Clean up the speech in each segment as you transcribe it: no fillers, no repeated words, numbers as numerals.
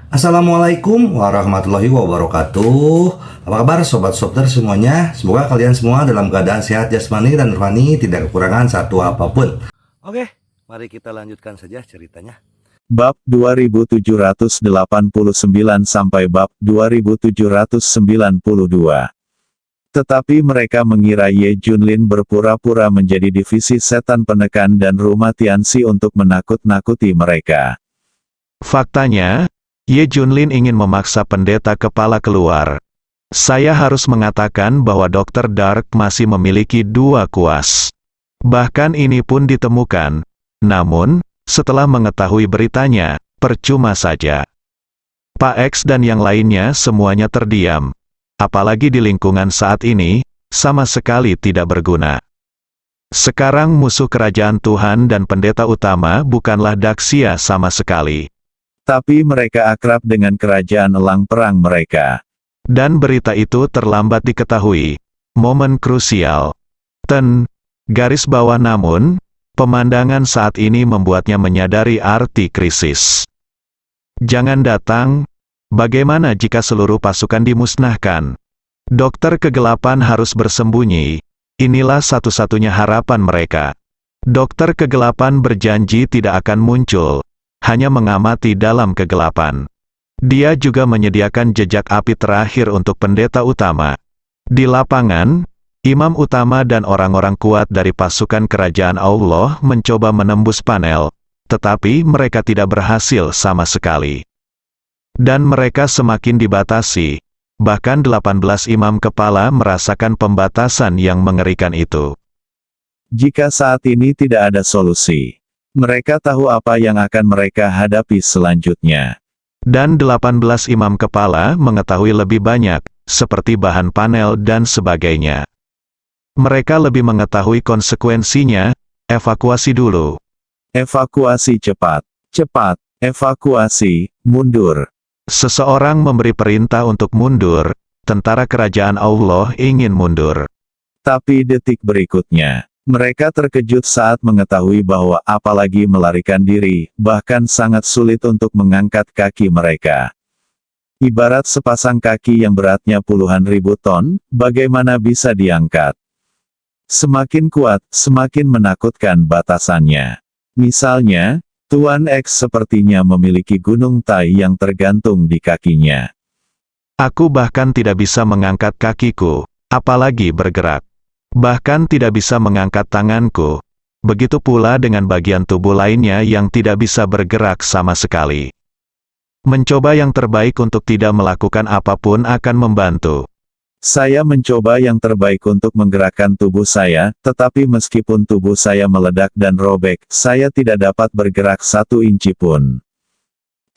Assalamualaikum warahmatullahi wabarakatuh. Apa kabar sobat Softer semuanya? Semoga kalian semua dalam keadaan sehat jasmani dan rohani, tidak kekurangan satu apapun. Oke, mari kita lanjutkan saja ceritanya. Bab 2789 sampai bab 2792. Tetapi mereka mengira Ye Junlin berpura-pura menjadi divisi setan penekan dan rumah Tianxi untuk menakut-nakuti mereka. Faktanya, Ye Junlin ingin memaksa pendeta kepala keluar. Saya harus mengatakan bahwa Dr. Dark masih memiliki dua kuas. Bahkan ini pun ditemukan. Namun, setelah mengetahui beritanya, percuma saja. Pak X dan yang lainnya semuanya terdiam. Apalagi di lingkungan saat ini, sama sekali tidak berguna. Sekarang musuh kerajaan Tuhan dan pendeta utama bukanlah Daxia sama sekali. Tapi mereka akrab dengan kerajaan elang perang mereka. Dan berita itu terlambat diketahui. Momen krusial. Garis bawah namun, pemandangan saat ini membuatnya menyadari arti krisis. Jangan datang. Bagaimana jika seluruh pasukan dimusnahkan? Dokter kegelapan harus bersembunyi. Inilah satu-satunya harapan mereka. Dokter kegelapan berjanji tidak akan muncul. Hanya mengamati dalam kegelapan. Dia juga menyediakan jejak api terakhir untuk pendeta utama. Di lapangan, imam utama dan orang-orang kuat dari pasukan kerajaan Allah mencoba menembus panel, tetapi mereka tidak berhasil sama sekali. Dan mereka semakin dibatasi, bahkan 18 imam kepala merasakan pembatasan yang mengerikan itu. Jika saat ini tidak ada solusi, mereka tahu apa yang akan mereka hadapi selanjutnya. Dan 18 imam kepala mengetahui lebih banyak, seperti bahan panel dan sebagainya. Mereka lebih mengetahui konsekuensinya. Evakuasi dulu. Evakuasi cepat. Cepat. Evakuasi, mundur. Seseorang memberi perintah untuk mundur. Tentara kerajaan Allah ingin mundur. Tapi detik berikutnya, mereka terkejut saat mengetahui bahwa apalagi melarikan diri, bahkan sangat sulit untuk mengangkat kaki mereka. Ibarat sepasang kaki yang beratnya puluhan ribu ton, bagaimana bisa diangkat? Semakin kuat, semakin menakutkan batasannya. Misalnya, Tuan X sepertinya memiliki gunung Tai yang tergantung di kakinya. Aku bahkan tidak bisa mengangkat kakiku, apalagi bergerak. Bahkan tidak bisa mengangkat tanganku. Begitu pula dengan bagian tubuh lainnya yang tidak bisa bergerak sama sekali. Mencoba yang terbaik untuk tidak melakukan apapun akan membantu. Saya mencoba yang terbaik untuk menggerakkan tubuh saya, tetapi meskipun tubuh saya meledak dan robek, saya tidak dapat bergerak 1 inci pun.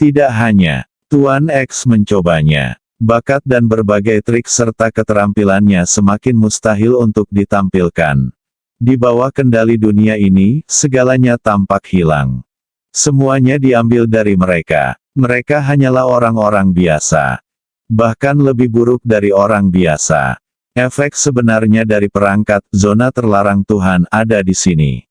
Tidak hanya Tuan X mencobanya. Bakat dan berbagai trik serta keterampilannya semakin mustahil untuk ditampilkan. Di bawah kendali dunia ini, segalanya tampak hilang. Semuanya diambil dari mereka. Mereka hanyalah orang-orang biasa. Bahkan lebih buruk dari orang biasa. Efek sebenarnya dari perangkat zona terlarang Tuhan ada di sini.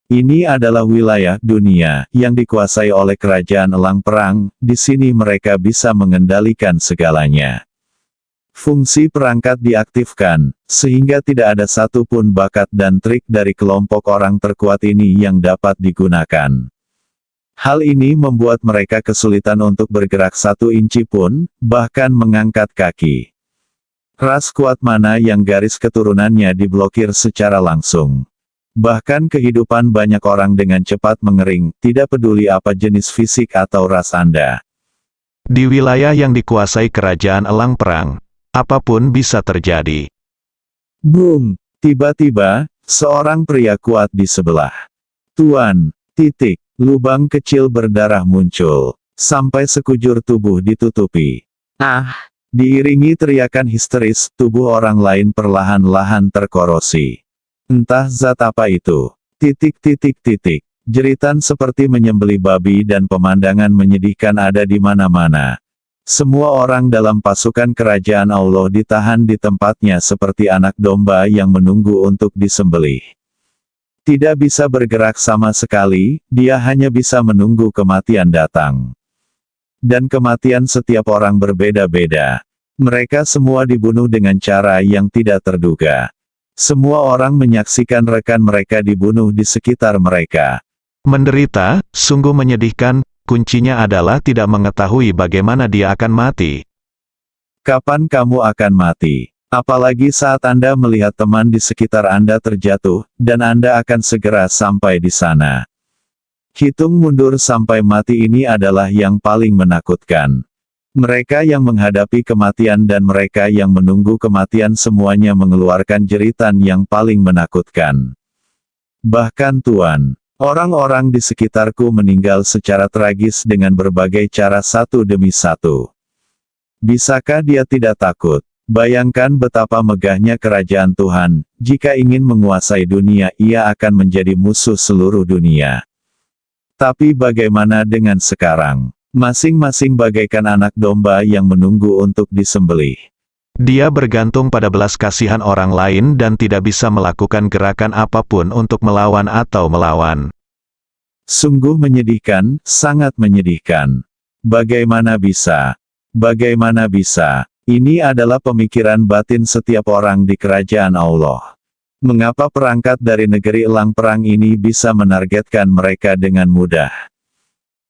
Ini adalah wilayah dunia yang dikuasai oleh kerajaan elang perang. Di sini mereka bisa mengendalikan segalanya. Fungsi perangkat diaktifkan, sehingga tidak ada satupun bakat dan trik dari kelompok orang terkuat ini yang dapat digunakan. Hal ini membuat mereka kesulitan untuk bergerak 1 inci pun, bahkan mengangkat kaki. Ras kuat mana yang garis keturunannya diblokir secara langsung. Bahkan kehidupan banyak orang dengan cepat mengering, tidak peduli apa jenis fisik atau ras Anda. Di wilayah yang dikuasai kerajaan elang perang, apapun bisa terjadi. Boom! Tiba-tiba, seorang pria kuat di sebelah. Tuan, lubang kecil berdarah muncul, sampai sekujur tubuh ditutupi. Diiringi teriakan histeris, tubuh orang lain perlahan-lahan terkorosi. Entah zat apa itu. Jeritan seperti menyembelih babi dan pemandangan menyedihkan ada di mana-mana. Semua orang dalam pasukan kerajaan Allah ditahan di tempatnya seperti anak domba yang menunggu untuk disembelih. Tidak bisa bergerak sama sekali, dia hanya bisa menunggu kematian datang. Dan kematian setiap orang berbeda-beda. Mereka semua dibunuh dengan cara yang tidak terduga. Semua orang menyaksikan rekan mereka dibunuh di sekitar mereka. Menderita, sungguh menyedihkan, kuncinya adalah tidak mengetahui bagaimana dia akan mati. Kapan kamu akan mati? Apalagi saat Anda melihat teman di sekitar Anda terjatuh, dan Anda akan segera sampai di sana. Hitung mundur sampai mati ini adalah yang paling menakutkan. Mereka yang menghadapi kematian dan mereka yang menunggu kematian semuanya mengeluarkan jeritan yang paling menakutkan. Bahkan Tuhan, orang-orang di sekitarku meninggal secara tragis dengan berbagai cara satu demi satu. Bisakah dia tidak takut? Bayangkan betapa megahnya kerajaan Tuhan, jika ingin menguasai dunia ia akan menjadi musuh seluruh dunia. Tapi bagaimana dengan sekarang? Masing-masing bagaikan anak domba yang menunggu untuk disembelih. Dia bergantung pada belas kasihan orang lain dan tidak bisa melakukan gerakan apapun untuk melawan atau melawan. Sungguh menyedihkan, sangat menyedihkan. Bagaimana bisa? Bagaimana bisa? Ini adalah pemikiran batin setiap orang di kerajaan Allah. Mengapa perangkat dari negeri elang perang ini bisa menargetkan mereka dengan mudah?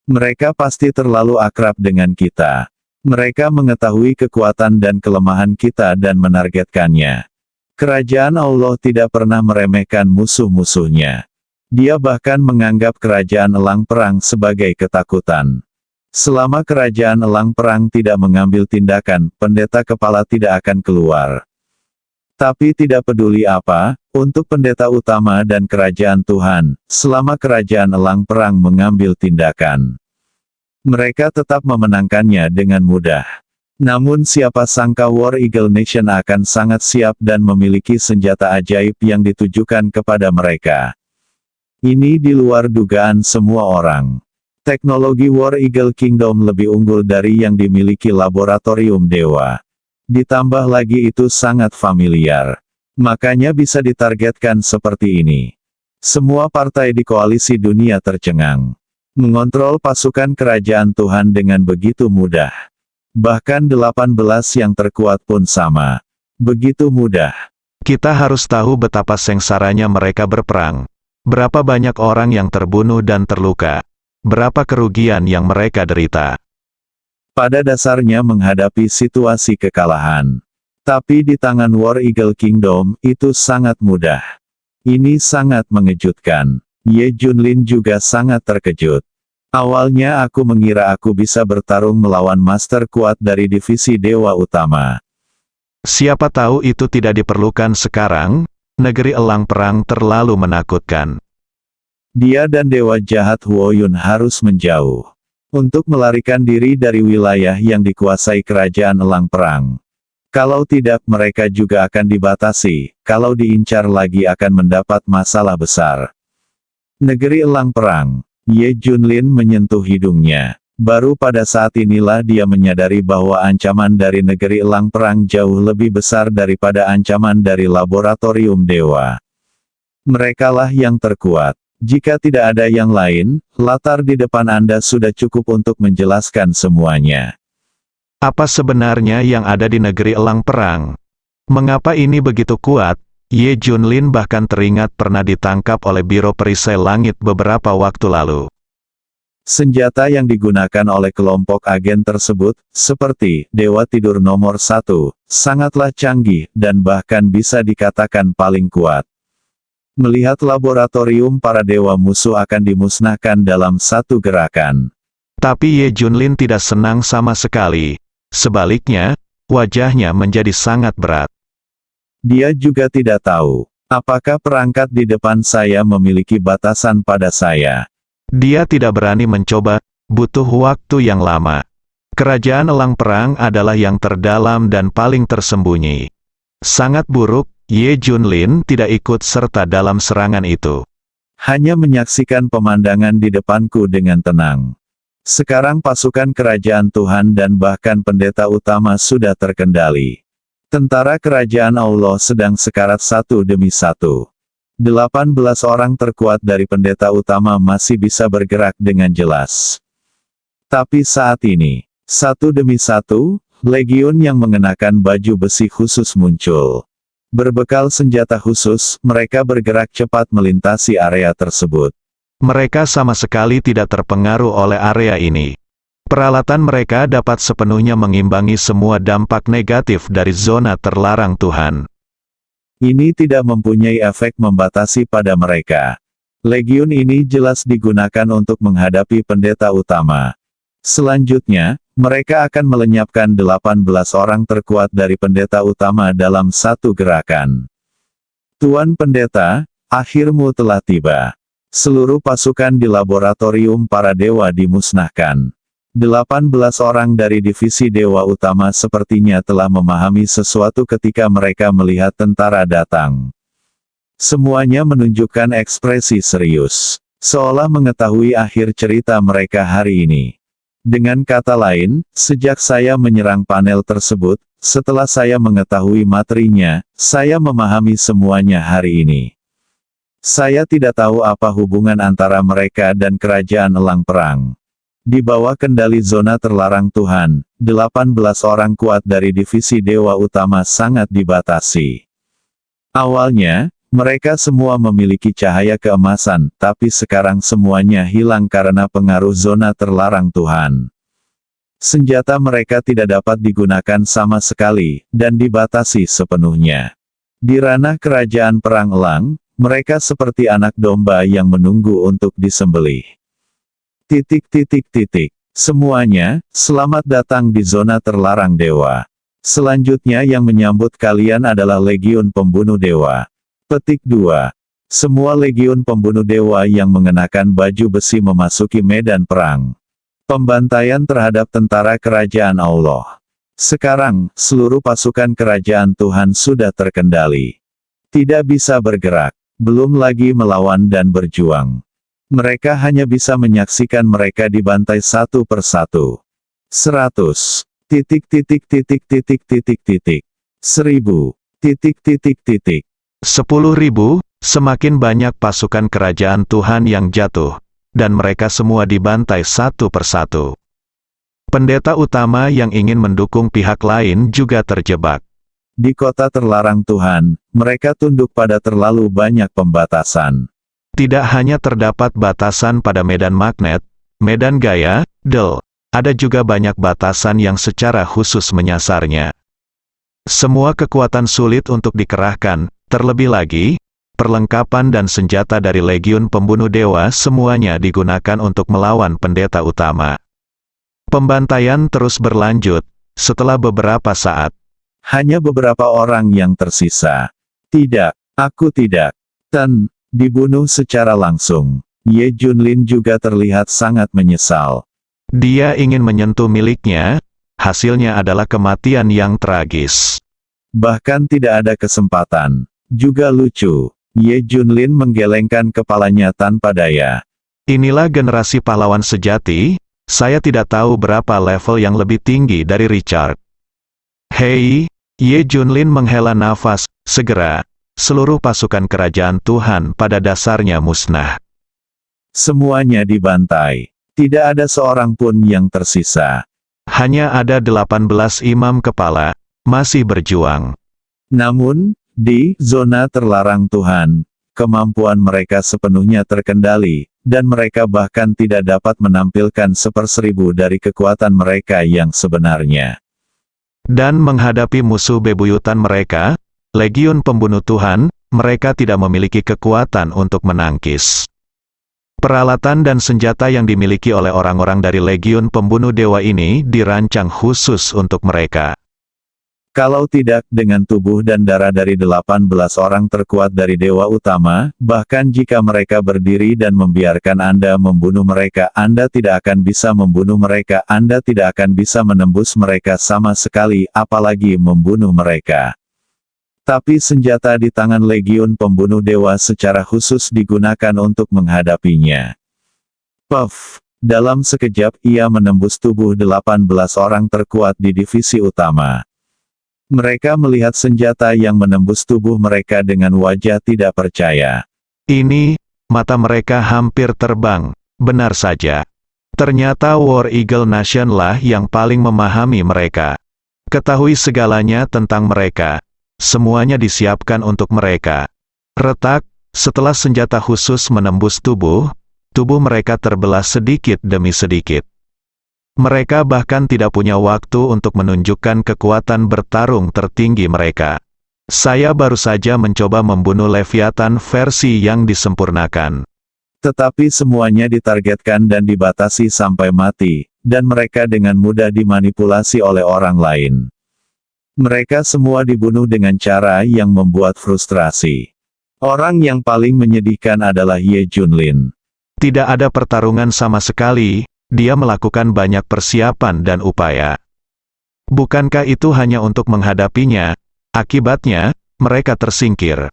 Mereka pasti terlalu akrab dengan kita. Mereka mengetahui kekuatan dan kelemahan kita dan menargetkannya. Kerajaan Allah tidak pernah meremehkan musuh-musuhnya. Dia bahkan menganggap kerajaan elang perang sebagai ketakutan. Selama kerajaan elang perang tidak mengambil tindakan, pendeta kepala tidak akan keluar. Tapi tidak peduli apa, untuk pendeta utama dan kerajaan Tuhan, selama kerajaan elang perang mengambil tindakan, mereka tetap memenangkannya dengan mudah. Namun siapa sangka War Eagle Nation akan sangat siap dan memiliki senjata ajaib yang ditujukan kepada mereka. Ini di luar dugaan semua orang. Teknologi War Eagle Kingdom lebih unggul dari yang dimiliki laboratorium dewa. Ditambah lagi itu sangat familiar. Makanya bisa ditargetkan seperti ini. Semua partai di koalisi dunia tercengang. Mengontrol pasukan kerajaan Tuhan dengan begitu mudah. Bahkan 18 yang terkuat pun sama. Begitu mudah. Kita harus tahu betapa sengsaranya mereka berperang. Berapa banyak orang yang terbunuh dan terluka. Berapa kerugian yang mereka derita. Pada dasarnya menghadapi situasi kekalahan. Tapi di tangan War Eagle Kingdom, itu sangat mudah. Ini sangat mengejutkan. Ye Junlin juga sangat terkejut. Awalnya aku mengira aku bisa bertarung melawan master kuat dari divisi Dewa Utama. Siapa tahu itu tidak diperlukan sekarang, negeri elang perang terlalu menakutkan. Dia dan Dewa Jahat Huoyun harus menjauh. Untuk melarikan diri dari wilayah yang dikuasai kerajaan elang perang. Kalau tidak mereka juga akan dibatasi, kalau diincar lagi akan mendapat masalah besar. Negeri elang perang. Ye Junlin menyentuh hidungnya. Baru pada saat inilah dia menyadari bahwa ancaman dari negeri elang perang jauh lebih besar daripada ancaman dari laboratorium dewa. Merekalah yang terkuat. Jika tidak ada yang lain, latar di depan Anda sudah cukup untuk menjelaskan semuanya. Apa sebenarnya yang ada di negeri elang perang? Mengapa ini begitu kuat? Ye Junlin bahkan teringat pernah ditangkap oleh Biro Perisai Langit beberapa waktu lalu. Senjata yang digunakan oleh kelompok agen tersebut, seperti Dewa Tidur nomor 1, sangatlah canggih, dan bahkan bisa dikatakan paling kuat. Melihat laboratorium para dewa musuh akan dimusnahkan dalam satu gerakan. Tapi Ye Junlin tidak senang sama sekali. Sebaliknya, wajahnya menjadi sangat berat. Dia juga tidak tahu, apakah perangkat di depan saya memiliki batasan pada saya. Dia tidak berani mencoba, butuh waktu yang lama. Kerajaan elang perang adalah yang terdalam dan paling tersembunyi. Sangat buruk, Ye Junlin tidak ikut serta dalam serangan itu. Hanya menyaksikan pemandangan di depanku dengan tenang. Sekarang pasukan kerajaan Tuhan dan bahkan pendeta utama sudah terkendali. Tentara kerajaan Allah sedang sekarat satu demi satu. 18 orang terkuat dari pendeta utama masih bisa bergerak dengan jelas. Tapi saat ini, satu demi satu, legiun yang mengenakan baju besi khusus muncul. Berbekal senjata khusus, mereka bergerak cepat melintasi area tersebut. Mereka sama sekali tidak terpengaruh oleh area ini. Peralatan mereka dapat sepenuhnya mengimbangi semua dampak negatif dari zona terlarang Tuhan. Ini tidak mempunyai efek membatasi pada mereka. Legiun ini jelas digunakan untuk menghadapi pendeta utama. Selanjutnya, mereka akan melenyapkan 18 orang terkuat dari pendeta utama dalam satu gerakan. Tuan Pendeta, akhirmu telah tiba. Seluruh pasukan di laboratorium para dewa dimusnahkan. 18 orang dari divisi dewa utama sepertinya telah memahami sesuatu ketika mereka melihat tentara datang. Semuanya menunjukkan ekspresi serius, seolah mengetahui akhir cerita mereka hari ini. Dengan kata lain, sejak saya menyerang panel tersebut, setelah saya mengetahui materinya, saya memahami semuanya hari ini. Saya tidak tahu apa hubungan antara mereka dan kerajaan elang perang. Di bawah kendali zona terlarang Tuhan, 18 orang kuat dari divisi dewa utama sangat dibatasi. Awalnya, mereka semua memiliki cahaya keemasan, tapi sekarang semuanya hilang karena pengaruh zona terlarang Tuhan. Senjata mereka tidak dapat digunakan sama sekali, dan dibatasi sepenuhnya. Di ranah kerajaan perang elang, mereka seperti anak domba yang menunggu untuk disembelih. Semuanya, selamat datang di zona terlarang dewa. Selanjutnya yang menyambut kalian adalah Legiun Pembunuh Dewa. Petik 2. Semua Legiun Pembunuh Dewa yang mengenakan baju besi memasuki medan perang. Pembantaian terhadap tentara kerajaan Allah. Sekarang, seluruh pasukan kerajaan Tuhan sudah terkendali. Tidak bisa bergerak, belum lagi melawan dan berjuang. Mereka hanya bisa menyaksikan mereka dibantai satu persatu. 100. 1000. 10.000, semakin banyak pasukan kerajaan Tuhan yang jatuh, dan mereka semua dibantai satu persatu. Pendeta utama yang ingin mendukung pihak lain juga terjebak. Di kota terlarang Tuhan, mereka tunduk pada terlalu banyak pembatasan. Tidak hanya terdapat batasan pada medan magnet, medan gaya, ada juga banyak batasan yang secara khusus menyasarnya. Semua kekuatan sulit untuk dikerahkan, terlebih lagi, perlengkapan dan senjata dari Legiun Pembunuh Dewa semuanya digunakan untuk melawan pendeta utama. Pembantaian terus berlanjut, setelah beberapa saat. Hanya beberapa orang yang tersisa. Tidak, aku tidak. Dibunuh secara langsung. Ye Junlin juga terlihat sangat menyesal. Dia ingin menyentuh miliknya, hasilnya adalah kematian yang tragis. Bahkan tidak ada kesempatan. Juga lucu, Ye Junlin menggelengkan kepalanya tanpa daya. Inilah generasi pahlawan sejati, saya tidak tahu berapa level yang lebih tinggi dari Richard. Hei, Ye Junlin menghela nafas, segera. Seluruh pasukan kerajaan Tuhan pada dasarnya musnah. Semuanya dibantai. Tidak ada seorang pun yang tersisa. Hanya ada 18 imam kepala, masih berjuang. Namun, di zona terlarang Tuhan, kemampuan mereka sepenuhnya terkendali, dan mereka bahkan tidak dapat menampilkan 1/1000 dari kekuatan mereka yang sebenarnya. Dan menghadapi musuh bebuyutan mereka, Legiun Pembunuh Tuhan, mereka tidak memiliki kekuatan untuk menangkis. Peralatan dan senjata yang dimiliki oleh orang-orang dari Legiun Pembunuh Dewa ini dirancang khusus untuk mereka. Kalau tidak, dengan tubuh dan darah dari 18 orang terkuat dari Dewa Utama, bahkan jika mereka berdiri dan membiarkan Anda membunuh mereka, Anda tidak akan bisa membunuh mereka, Anda tidak akan bisa menembus mereka sama sekali, apalagi membunuh mereka. Tapi senjata di tangan Legiun Pembunuh Dewa secara khusus digunakan untuk menghadapinya. Puff! Dalam sekejap ia menembus tubuh 18 orang terkuat di divisi utama. Mereka melihat senjata yang menembus tubuh mereka dengan wajah tidak percaya. Ini, mata mereka hampir terbang, benar saja. Ternyata War Eagle Nation lah yang paling memahami mereka. Ketahui segalanya tentang mereka. Semuanya disiapkan untuk mereka. Retak, setelah senjata khusus menembus tubuh mereka terbelah sedikit demi sedikit. Mereka bahkan tidak punya waktu untuk menunjukkan kekuatan bertarung tertinggi mereka. Saya baru saja mencoba membunuh Leviathan versi yang disempurnakan. Tetapi semuanya ditargetkan dan dibatasi sampai mati, dan mereka dengan mudah dimanipulasi oleh orang lain. Mereka semua dibunuh dengan cara yang membuat frustrasi. Orang yang paling menyedihkan adalah Ye Junlin. Tidak ada pertarungan sama sekali, dia melakukan banyak persiapan dan upaya. Bukankah itu hanya untuk menghadapinya? Akibatnya, mereka tersingkir.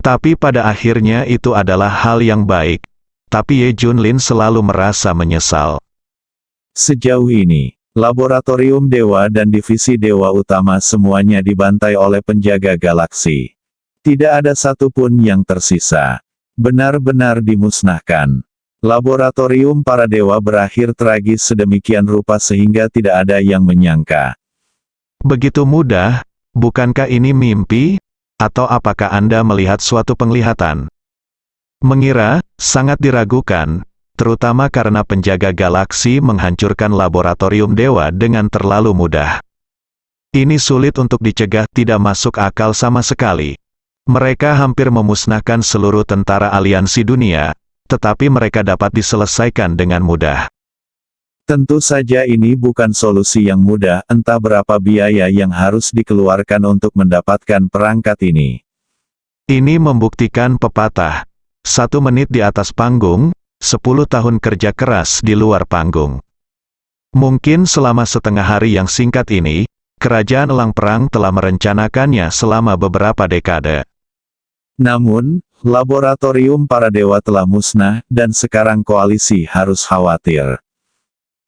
Tapi pada akhirnya itu adalah hal yang baik. Tapi Ye Junlin selalu merasa menyesal. Sejauh ini, Laboratorium Dewa dan Divisi Dewa Utama semuanya dibantai oleh penjaga galaksi. Tidak ada satupun yang tersisa. Benar-benar dimusnahkan. Laboratorium para dewa berakhir tragis sedemikian rupa sehingga tidak ada yang menyangka. Begitu mudah, bukankah ini mimpi? Atau apakah Anda melihat suatu penglihatan? Mengira, sangat diragukan, terutama karena penjaga galaksi menghancurkan laboratorium dewa dengan terlalu mudah. Ini sulit untuk dicegah, tidak masuk akal sama sekali. Mereka hampir memusnahkan seluruh tentara aliansi dunia, tetapi mereka dapat diselesaikan dengan mudah. Tentu saja ini bukan solusi yang mudah, entah berapa biaya yang harus dikeluarkan untuk mendapatkan perangkat ini. Ini membuktikan pepatah. 1 menit di atas panggung, 10 tahun kerja keras di luar panggung. Mungkin selama setengah hari yang singkat ini, Kerajaan Elang Perang telah merencanakannya selama beberapa dekade. Namun, laboratorium para dewa telah musnah, dan sekarang koalisi harus khawatir.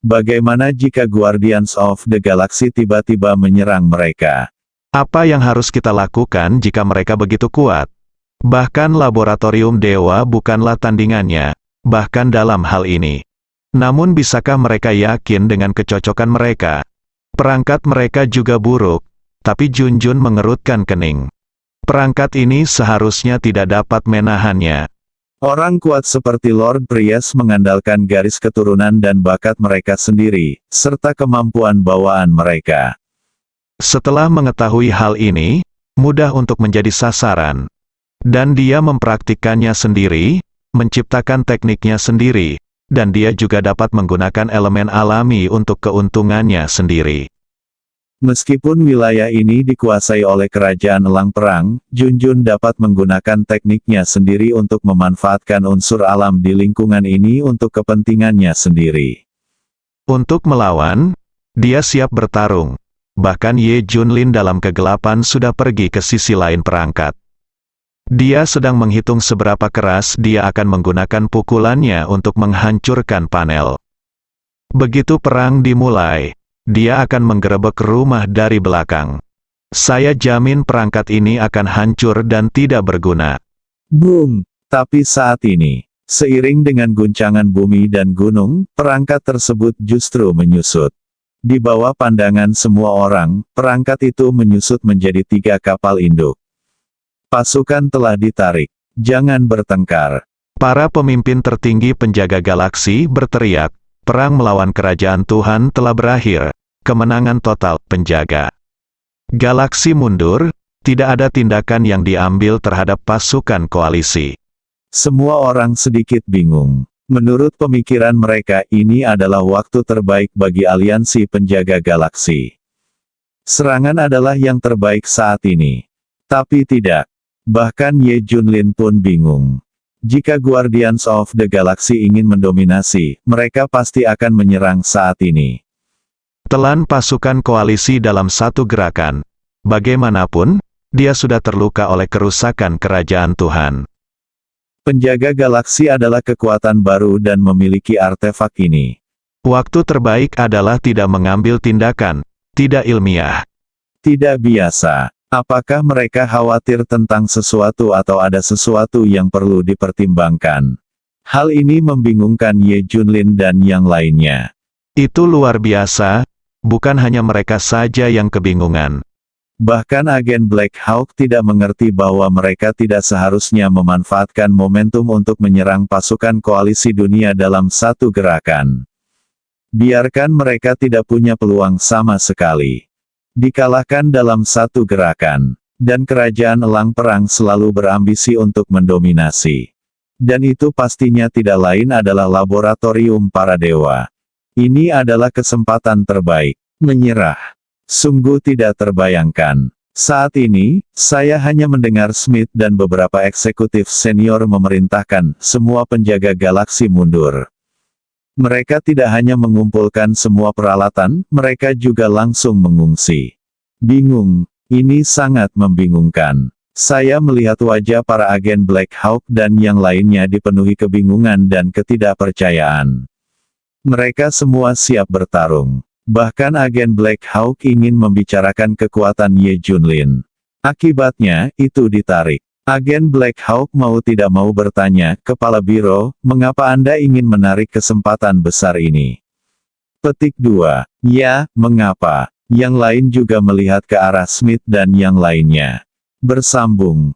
Bagaimana jika Guardians of the Galaxy tiba-tiba menyerang mereka? Apa yang harus kita lakukan jika mereka begitu kuat? Bahkan laboratorium dewa bukanlah tandingannya, bahkan dalam hal ini. Namun bisakah mereka yakin dengan kecocokan mereka? Perangkat mereka juga buruk, tapi Junjun mengerutkan kening. Perangkat ini seharusnya tidak dapat menahannya. Orang kuat seperti Lord Priest mengandalkan garis keturunan dan bakat mereka sendiri, serta kemampuan bawaan mereka. Setelah mengetahui hal ini, mudah untuk menjadi sasaran. Dan dia mempraktikkannya sendiri, menciptakan tekniknya sendiri, dan dia juga dapat menggunakan elemen alami untuk keuntungannya sendiri. Meskipun wilayah ini dikuasai oleh Kerajaan Elang Perang, Junjun dapat menggunakan tekniknya sendiri untuk memanfaatkan unsur alam di lingkungan ini untuk kepentingannya sendiri. Untuk melawan, dia siap bertarung. Bahkan Ye Junlin dalam kegelapan sudah pergi ke sisi lain perangkat. Dia sedang menghitung seberapa keras dia akan menggunakan pukulannya untuk menghancurkan panel. Begitu perang dimulai, dia akan menggerebek rumah dari belakang. Saya jamin perangkat ini akan hancur dan tidak berguna. Boom! Tapi saat ini, seiring dengan guncangan bumi dan gunung, perangkat tersebut justru menyusut. Di bawah pandangan semua orang, perangkat itu menyusut menjadi 3 kapal induk. Pasukan telah ditarik. Jangan bertengkar. Para pemimpin tertinggi penjaga galaksi berteriak, perang melawan kerajaan Tuhan telah berakhir. Kemenangan total, penjaga galaksi mundur, tidak ada tindakan yang diambil terhadap pasukan koalisi. Semua orang sedikit bingung. Menurut pemikiran mereka, ini adalah waktu terbaik bagi aliansi penjaga galaksi. Serangan adalah yang terbaik saat ini. Tapi tidak. Bahkan Ye Junlin pun bingung. Jika Guardians of the Galaxy ingin mendominasi, mereka pasti akan menyerang saat ini. Telan pasukan koalisi dalam satu gerakan. Bagaimanapun, dia sudah terluka oleh kerusakan kerajaan Tuhan. Penjaga galaksi adalah kekuatan baru dan memiliki artefak ini. Waktu terbaik adalah tidak mengambil tindakan, tidak ilmiah, tidak biasa. Apakah mereka khawatir tentang sesuatu atau ada sesuatu yang perlu dipertimbangkan? Hal ini membingungkan Ye Junlin dan yang lainnya. Itu luar biasa, bukan hanya mereka saja yang kebingungan. Bahkan agen Black Hawk tidak mengerti bahwa mereka tidak seharusnya memanfaatkan momentum untuk menyerang pasukan koalisi dunia dalam satu gerakan. Biarkan mereka tidak punya peluang sama sekali. Dikalahkan dalam satu gerakan. Dan kerajaan elang perang selalu berambisi untuk mendominasi. Dan itu pastinya tidak lain adalah laboratorium para dewa. Ini adalah kesempatan terbaik. Menyerah. Sungguh tidak terbayangkan. Saat ini, saya hanya mendengar Smith dan beberapa eksekutif senior memerintahkan semua penjaga galaksi mundur. Mereka tidak hanya mengumpulkan semua peralatan, mereka juga langsung mengungsi. Bingung, ini sangat membingungkan. Saya melihat wajah para agen Black Hawk dan yang lainnya dipenuhi kebingungan dan ketidakpercayaan. Mereka semua siap bertarung. Bahkan agen Black Hawk ingin membicarakan kekuatan Ye Junlin. Akibatnya, itu ditarik. Agen Black Hawk mau tidak mau bertanya, Kepala Biro, mengapa Anda ingin menarik kesempatan besar ini? Petik 2. Ya, mengapa? Yang lain juga melihat ke arah Smith dan yang lainnya. Bersambung.